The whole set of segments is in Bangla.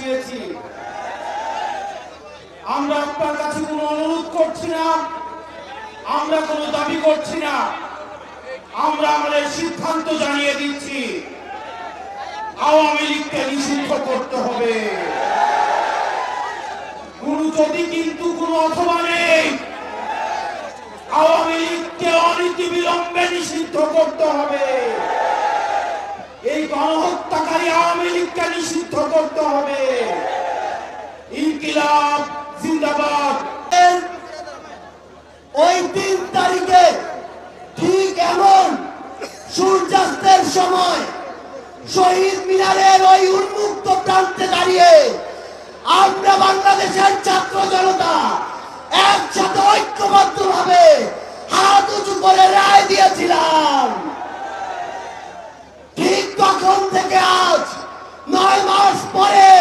দিয়েছি। আমরা আপনার কাছে কোনো অনুরোধ করছি না, আমরা কোনো দাবি করছি না, আমরা আমাদের সিদ্ধান্ত জানিয়ে দিচ্ছি, আওয়ামী লীগকে নিষিদ্ধ করতে হবে। যদি কিন্তু কোনো অথবা নেই, আওয়ামী লীগকে অনতিবিলম্বে নিষিদ্ধ করতে হবে। এই গণহত্যাকারী আওয়ামী লীগকে নিষিদ্ধ করতে হবে। ইনকিলাব জিন্দাবাদ। ওই 3 তারিখে ঠিক এমন সূর্যাস্তের সময় শহীদ মিনারের ওই উন্মুক্ত প্রান্তে দাঁড়িয়ে আমরা বাংলাদেশের ছাত্র জনতা একসাথে ঐক্যবদ্ধভাবে হাত উঁচু করে রায় দিয়েছিলাম। ঠিক তখন থেকে আজ 9 মাস পরে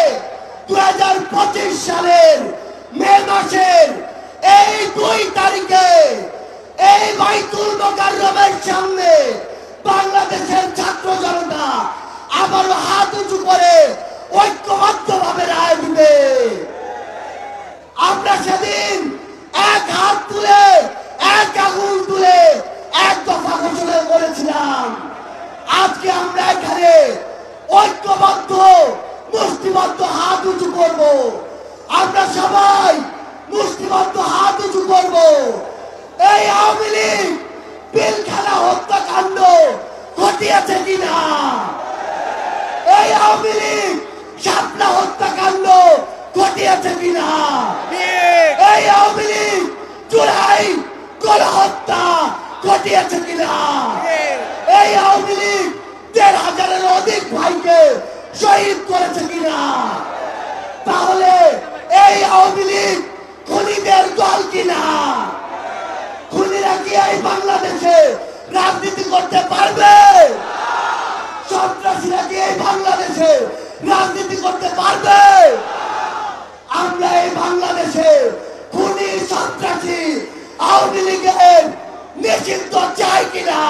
2025 সালের মে মাসের এই 2 তারিখে এই বাইতুল মোকাররমের সামনে বাংলাদেশের ছাত্র জনতা আবারও হাত উঁচু করে ঐক্যবদ্ধভাবে রায় দিবে। আমরা সেদিন এক হাত তুলে এক আঙুল তুলে এক দফা ঘোষণা করেছিলাম। আজকে আমরা এখানে ঐক্যবদ্ধ মুষ্টিবদ্ধ হাত উঁচু করব। আমরা সবাই মুষ্টিবদ্ধ হাত উঁচু করব। এই আওয়ামী লীগ পিলখানা হত্যাকাণ্ড ঘটিয়েছে কিনা, এই আওয়ামী লীগ শাপলা হত্যাকাণ্ড ঘটিয়েছে কিনা, এই আওয়ামী লীগ জুলাই গণহত্যা ঘটিয়েছে কিনা, এই আওয়ামী লীগ ১,৫০০-এর অধিক ভাইকে শহীদ করেছে কিনা। তাহলে এই আওয়ামী লীগ খুনিদের দল কিনা? খুনিরা কি এই বাংলাদেশে রাজনীতি করতে পারবে? সন্ত্রাসীরা কি এই বাংলাদেশে রাজনীতি করতে পারবে? আমরা এই বাংলাদেশে খুনি সন্ত্রাসী আওয়ামী লীগের নিষিদ্ধ চাই কিনা?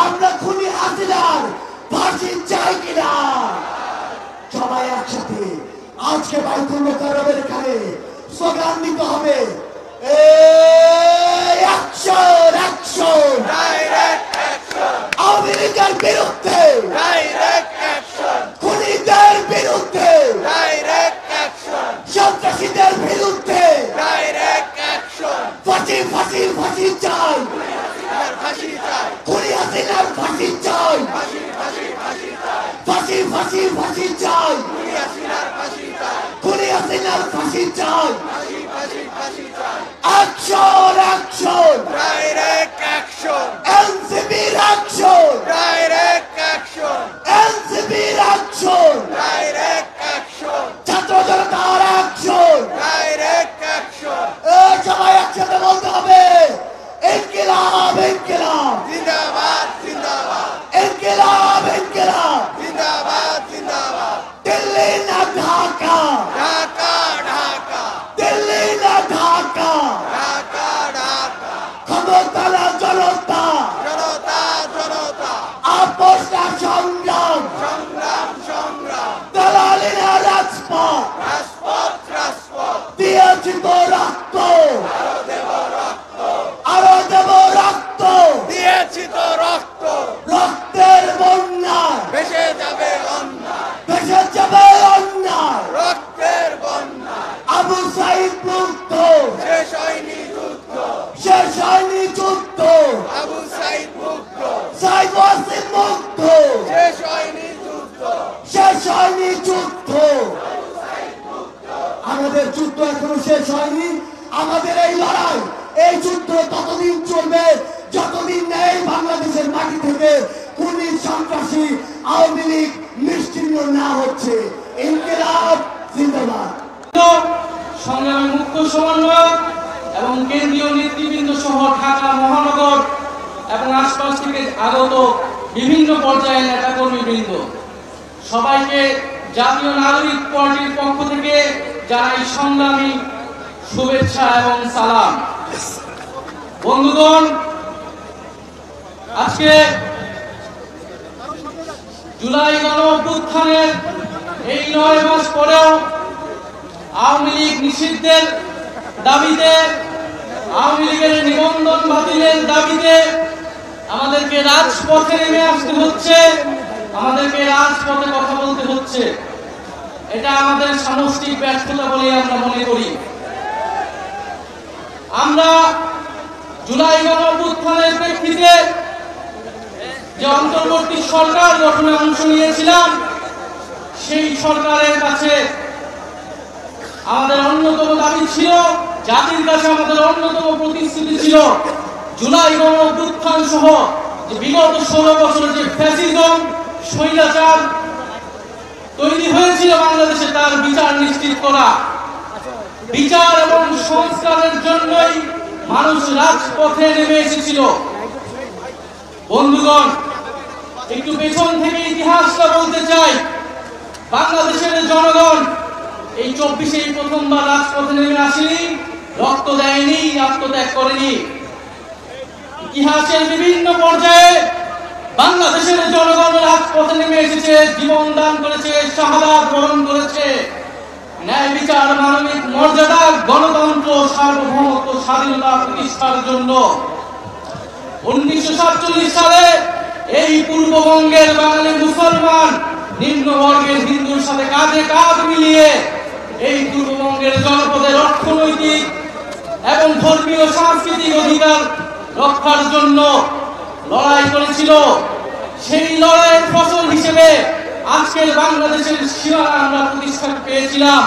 আমরা খুনি হাসিনার ফাঁসি চাই কিনা? সবাই একসাথে আজকে বাইতুল মোকাররমের এখানে স্লোগান দিতে হবে, action action, direct action, Awami লীগের বিরুদ্ধে, ডাইরেক্ট অ্যাকশন, খুনিদের বিরুদ্ধে, ডাইরেক্ট অ্যাকশন, সন্ত্রাসীদের বিরুদ্ধে, ডাইরেক্ট অ্যাকশন, ফাঁসি ফাঁসি ফাঁসি চাই, ফাঁসি চাই, খুনি হাসিনার ফাঁসি চাই, ফাঁসি ফাঁসি ফাঁসি চাই, ফাঁসি ফাঁসি ফাঁসি চাই, খুনি হাসিনার ফাঁসি চাই, খুনি হাসিনার ফাঁসি চাই। ফাঁসি ফাঁসি ফাঁসি চাই, অ্যাকশন অ্যাকশন, ডাইরেক্ট অ্যাকশন, এনসিবির অ্যাকশন, ডাইরেক্ট অ্যাকশন, এনসিবির অ্যাকশন, ডাইরেক্ট অ্যাকশন, ছাত্র জনতার অ্যাকশন। ডাইরেক্ট অ্যাকশন, সবাই একসাথে বলতে হবে, ইনকিলাব ইনকিলাব, জিন্দাবাদ জিন্দাবাদ, ইনকিলাব ইনকিলাব, জিন্দাবাদ জিন্দাবাদ, দিল্লি না ঢাকা, ঢাকা ঢাকা, দিল্লি না ঢাকা, ঢাকা ঢাকা, ক্ষমতা না জনতা, জনতা জনতা, আপোষ না সংগ্রাম, সংগ্রাম সংগ্রাম, দালালি না রাজপথ, রাজপথ রাজপথ, দিয়েছি তো রক্ত, আরো দেব রক্ত, আরো দেব রক্ত, দিয়েছি তো রক্ত, রক্তের বন্যায় ভেসে যাবে অন্যায়, ভেসে যাবে অন্যায়। রক্তের বন্যায়, আবু সাইদ মুক্ত, শেষ হয়নি যুদ্ধ, শেষ হয়নি যুদ্ধ, আবু সাইদ মুক্ত, সাইদ ওয়াসিম মুক্ত, শেষ হয়নি যুদ্ধ, শেষ হয়নি যুদ্ধ। আমাদের যুদ্ধ এখনো শেষ হয়নি। আমাদের এই লড়াই, এই যুদ্ধ ততদিন চলবে যতদিন না এই বাংলাদেশের মাটি থেকে খুনি সন্ত্রাসী আওয়ামী লীগ নিশ্চিহ্ন না হচ্ছে। ইনকিলাব জিন্দাবাদ। সংগ্রামী মুখ্য সমন্বয়ক এবং কেন্দ্রীয় নেতৃবৃন্দ সহ ঢাকা মহানগর এবং আশপাশ থেকে আগত বিভিন্ন পর্যায়ের নেতাকর্মীবৃন্দ সবাইকে জাতীয় নাগরিক পার্টির পক্ষ থেকে জানাই সংগ্রামী শুভেচ্ছা এবং সালাম। বন্ধুগণ, আজকে জুলাই গণ অভ্যুত্থানের এই 9 মাস পরেও আওয়ামী লীগ নিষিদ্ধের দাবিতে, আওয়ামী লীগের নিবন্ধন বাতিলের দাবিতে আমাদেরকে রাজপথে নেমে আসতে হচ্ছে, আমাদেরকে রাজপথে কথা বলতে হচ্ছে। এটা আমাদের সামষ্টিক ব্যর্থতা বলে আমরা মনে করি। আমরা জুলাই গণঅভ্যুত্থানের প্রেক্ষিতে যে অন্তর্বর্তী সরকার গঠনে অংশ নিয়েছিলাম, সেই সরকারের কাছে আমাদের অন্যতম দাবি ছিল, জাতির কাছে আমাদের অন্যতম প্রতিশ্রুতি ছিল, জুলাই গণঅভ্যুত্থান সহ যে বিগত 16 বছরের যে ফ্যাসিজম, স্বৈরাচার তৈরি হয়েছিল বাংলাদেশে, তার বিচার নিশ্চিত করা। বিচার এবং সংস্কারের জন্যই মানুষ রাজপথে নেমে এসেছিল। বন্ধুগণ, একটু পেছন থেকে ইতিহাসটা বলতে চাই। বাংলাদেশের জনগণ এই 24-এ প্রথমবার রাজপথে নেমে আসেনি, রক্ত দেয়নি, আত্মত্যাগ করেনি। ইতিহাসের বিভিন্ন পর্যায়ে বাংলাদেশের জনগণ রাজপথে নেমে এসেছে, জীবন দান করেছে, শাহাদাত বরণ করেছে। ন্যায় বিচার, মানবিক মর্যাদা, গণতন্ত্র, সার্বভৌমত্ব, স্বাধীনতা প্রতিষ্ঠার জন্য 1947 সালে এই পূর্ববঙ্গের বাঙালি মুসলমান নিম্নবর্গের হিন্দুর সাথে কাঁধে কাঁধ মিলিয়ে এই পূর্ববঙ্গের জনপদের অর্থনৈতিক এবং ধর্মীয় সাংস্কৃতিক অধিকার রক্ষার জন্য লড়াই করেছিল। সেই লড়াইয়ের ফসল হিসেবে আজকের বাংলাদেশের সীমানা আমরা প্রতিষ্ঠা পেয়েছিলাম।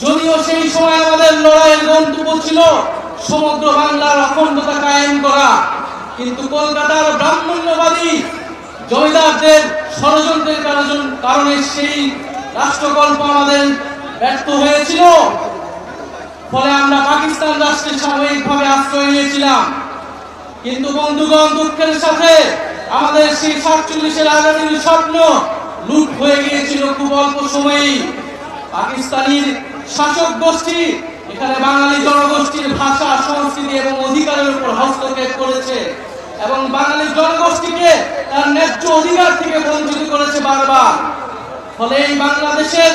যদিও সেই সময় আমাদের লড়াইয়ের গন্তব্য ছিল সমগ্র বাংলার অখণ্ডতা কায়েম করা, কিন্তু কলকাতার ব্রাহ্মণ্যবাদী জমিদারদের ষড়যন্ত্রের কারণে সেই রাষ্ট্রকল্প আমাদের ব্যর্থ হয়েছিল। ফলে আমরা পাকিস্তান রাষ্ট্রের সাময়িকভাবে আশ্রয় নিয়েছিলাম। কিন্তু বন্ধুগণ, দুঃখের সাথে আমাদের সেই 47-এর আজাদির স্বপ্ন লুট হয়ে গিয়েছিল খুব অল্প সময়েই। পাকিস্তানি শাসক গোষ্ঠী এখানে বাঙালি জনগোষ্ঠীর ভাষা, সংস্কৃতি এবং অধিকারের উপর হস্তক্ষেপ করেছে এবং বাঙালি জনগোষ্ঠীকে তার ন্যায্য অধিকার থেকে বঞ্চিত করেছে বারবার। ফলে এই বাংলাদেশের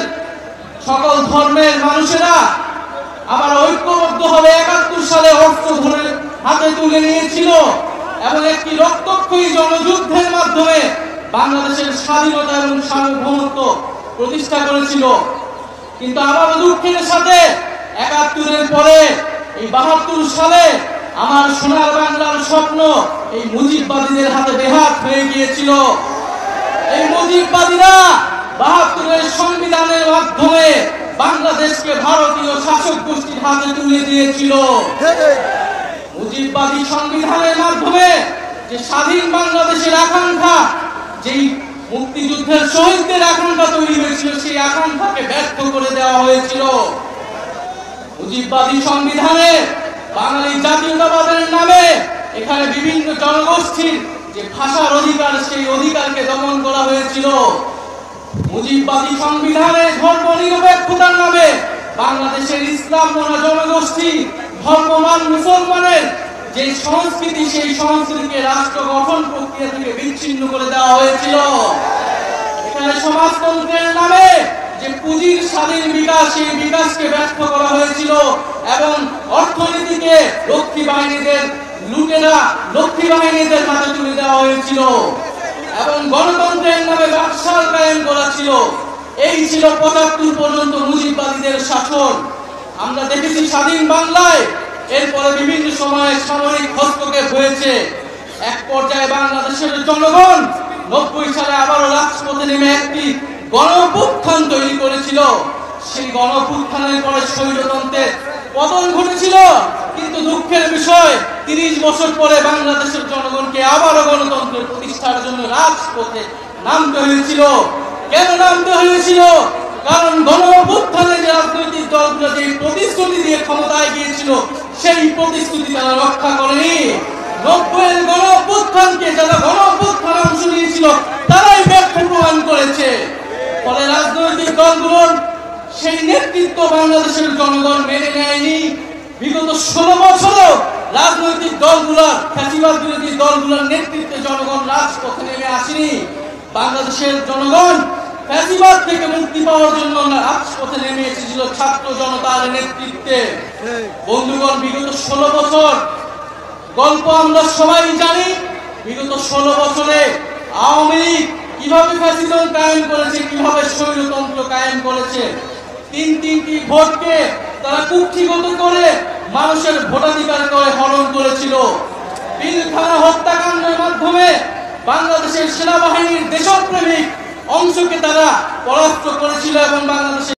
সকল ধর্মের মানুষেরা আবার ঐক্যবদ্ধভাবে 71 সালে অস্ত্র ধরে হাতে তুলে নিয়েছিল এবং একটি রক্তক্ষয়ী জনযুদ্ধের মাধ্যমে বাংলাদেশের স্বাধীনতা এবং সার্বভৌমত্ব প্রতিষ্ঠা করেছিল। কিন্তু আবারও দুঃখের সাথে 71-এর পরে এই 72 সালে আমার সোনার বাংলার স্বপ্ন এই মুজিববাদীদের হাতে বেহাত হয়ে গিয়েছিল। এই মুজিববাদীরা 72-এর সংবিধানের মাধ্যমে বাংলাদেশকে ভারতীয় শাসক গোষ্ঠীর হাতে তুলে দিয়েছিল। মুজিববাদী সংবিধানের মাধ্যমে যে স্বাধীন বাংলাদেশের আকাঙ্ক্ষা, যেই মুক্তিযুদ্ধের শহীদদের আকাঙ্ক্ষা তৈরি হয়েছিল, সেই আকাঙ্ক্ষাকে ব্যর্থ করে দেওয়া হয়েছিল। মুজিববাদী সংবিধানে বাঙালি জাতীয়তাবাদের নামে এখানে বিভিন্ন জনগোষ্ঠীর যে ভাষার অধিকার, সেই অধিকারকে দমন করা হয়েছিল। মুজিববাদী সংবিধানে ধর্ম নিরপেক্ষতার নামে বাংলাদেশের ইসলাম মনা জনগোষ্ঠী, ধর্মমান মুসলমানের যে সংস্কৃতি, সেই সংস্কৃতিকে রাষ্ট্র গঠন প্রক্রিয়া থেকে বিচ্ছিন্ন করে দেওয়া হয়েছিল। এখানে সমাজতন্ত্রের নামে যে পুঁজির স্বাধীন বিকাশ, সেই বিকাশকে ব্যর্থ করা হয়েছিল এবং অর্থনীতিকে লক্ষ্মী বাহিনীদের লুটেরা লক্ষ্মী বাহিনীদের হাতে তুলে দেওয়া হয়েছিল এবং গণতন্ত্রের নামে বাকশাল কায়েম করা ছিল। এই ছিল 75 পর্যন্ত মুজিববাদীদের শাসন। আমরা দেখেছি স্বাধীন বাংলায় এরপরে বিভিন্ন সময়ে সামরিক হস্তক্ষেপ হয়েছে। এক পর্যায়ে বাংলাদেশের জনগণ 90 সালে আবারও রাজপথে নেমে একটি গণঅভ্যুত্থান তৈরি করেছিল। সেই গণঅভ্যুত্থানের পরে স্বৈরতন্ত্রের পতন ঘটেছিল। কিন্তু দুঃখের বিষয়, 30 বছর পরে বাংলাদেশের জনগণকে আবারও গণতন্ত্রের প্রতিষ্ঠার জন্য রাজপথে নামতে হয়েছিল। কেন নামতে হয়েছিল? কারণ গণঅভ্যুত্থানে যে রাজনৈতিক দলগুলো যে প্রতিশ্রুতি দিয়ে ক্ষমতায় গিয়েছিল, সেই প্রতিশ্রুতি তারা রক্ষা করেনি। 90-এর গণঅভ্যুত্থানকে যারা গণঅভ্যুত্থানে অংশ নিয়েছিল, তারাই ব্যর্থ প্রমাণ করেছে। ফলে রাজনৈতিক দলগুলোর সেই নেতৃত্ব বাংলাদেশের জনগণ মেনে নেয়নি। বিগত 16 বছরও রাজনৈতিক দলগুলোর, ফ্যাসিবাদ বিরোধী দলগুলোর নেতৃত্বে জনগণ রাজপথে নেমে আসেনি। বাংলাদেশের জনগণ ফ্যাসিবাদ থেকে মুক্তি পাওয়ার জন্য রাজপথে নেমে এসেছিল ছাত্র জনতার নেতৃত্বে। বন্ধুগণ, বিগত 16 বছর গল্প আমরা সবাই জানি। বিগত 16 বছরে আওয়ামী লীগ কিভাবে ফ্যাসিজম কায়েম করেছে, কিভাবে স্বৈরতন্ত্র কায়েম করেছে। তিনটি ভোটকে তারা কুক্ষিগত করে মানুষের ভোটাধিকার করে হরণ করেছিল। পিলখানা হত্যাকাণ্ডের মাধ্যমে বাংলাদেশের সেনাবাহিনীর দেশপ্রেমিক অংশকে তারা পরাস্ত করেছিল এবং বাংলাদেশের